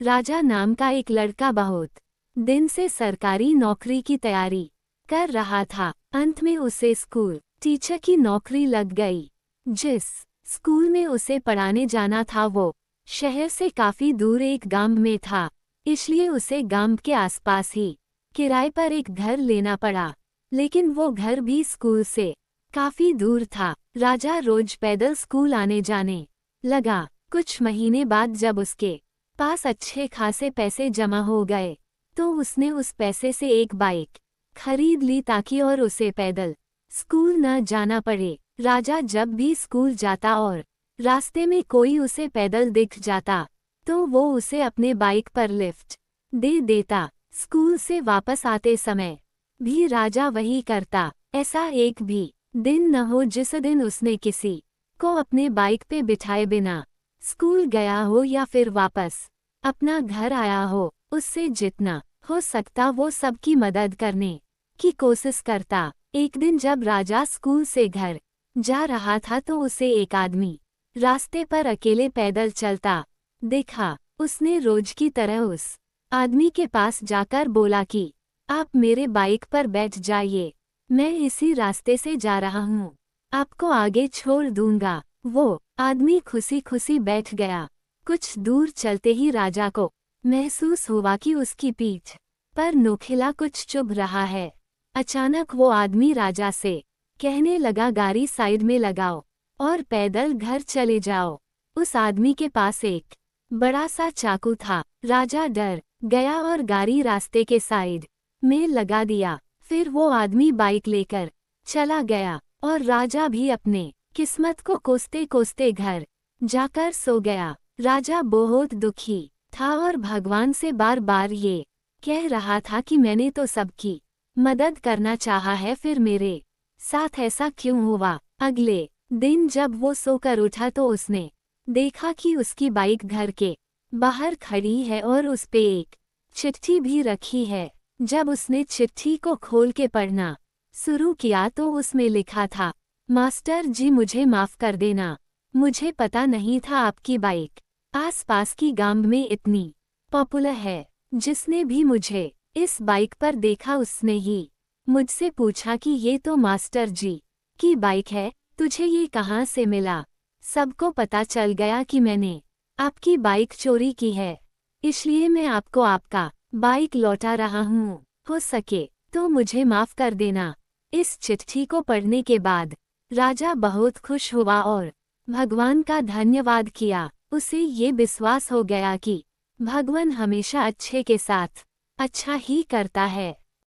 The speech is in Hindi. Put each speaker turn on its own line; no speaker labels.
राजा नाम का एक लड़का बहुत दिन से सरकारी नौकरी की तैयारी कर रहा था। अंत में उसे स्कूल टीचर की नौकरी लग गई। जिस स्कूल में उसे पढ़ाने जाना था वो शहर से काफी दूर एक गांव में था, इसलिए उसे गांव के आसपास ही किराए पर एक घर लेना पड़ा। लेकिन वो घर भी स्कूल से काफी दूर था। राजा रोज पैदल स्कूल आने जाने लगा। कुछ महीने बाद जब उसके पास अच्छे खासे पैसे जमा हो गए तो उसने उस पैसे से एक बाइक खरीद ली ताकि और उसे पैदल स्कूल न जाना पड़े। राजा जब भी स्कूल जाता और रास्ते में कोई उसे पैदल दिख जाता तो वो उसे अपने बाइक पर लिफ्ट दे देता। स्कूल से वापस आते समय भी राजा वही करता। ऐसा एक भी दिन न हो जिस दिन उसने किसी को अपने बाइक पे बिठाए बिना स्कूल गया हो या फिर वापस अपना घर आया हो। उससे जितना हो सकता वो सबकी मदद करने की कोशिश करता। एक दिन जब राजा स्कूल से घर जा रहा था तो उसे एक आदमी रास्ते पर अकेले पैदल चलता देखा। उसने रोज की तरह उस आदमी के पास जाकर बोला कि आप मेरे बाइक पर बैठ जाइए, मैं इसी रास्ते से जा रहा हूँ, आपको आगे छोड़ दूंगा। वो आदमी खुशी खुशी बैठ गया। कुछ दूर चलते ही राजा को महसूस हुआ कि उसकी पीठ पर नोखिला कुछ चुभ रहा है। अचानक वो आदमी राजा से कहने लगा, गाड़ी साइड में लगाओ और पैदल घर चले जाओ। उस आदमी के पास एक बड़ा सा चाकू था। राजा डर गया और गाड़ी रास्ते के साइड में लगा दिया। फिर वो आदमी बाइक लेकर चला गया और राजा भी अपने किस्मत को कोसते कोसते घर जाकर सो गया। राजा बहुत दुखी था और भगवान से बार बार ये कह रहा था कि मैंने तो सबकी मदद करना चाहा है, फिर मेरे साथ ऐसा क्यों हुआ। अगले दिन जब वो सोकर उठा तो उसने देखा कि उसकी बाइक घर के बाहर खड़ी है और उस पे एक चिट्ठी भी रखी है। जब उसने चिट्ठी को खोल के पढ़ना शुरू किया तो उसमें लिखा था, मास्टर जी मुझे माफ कर देना, मुझे पता नहीं था आपकी बाइक आसपास की गांव में इतनी पॉपुलर है। जिसने भी मुझे इस बाइक पर देखा उसने ही मुझसे पूछा कि ये तो मास्टर जी की बाइक है, तुझे ये कहाँ से मिला। सबको पता चल गया कि मैंने आपकी बाइक चोरी की है, इसलिए मैं आपको आपका बाइक लौटा रहा हूँ। हो सके तो मुझे माफ कर देना। इस चिट्ठी को पढ़ने के बाद राजा बहुत खुश हुआ और भगवान का धन्यवाद किया। उसे ये विश्वास हो गया कि भगवान हमेशा अच्छे के साथ अच्छा ही करता है।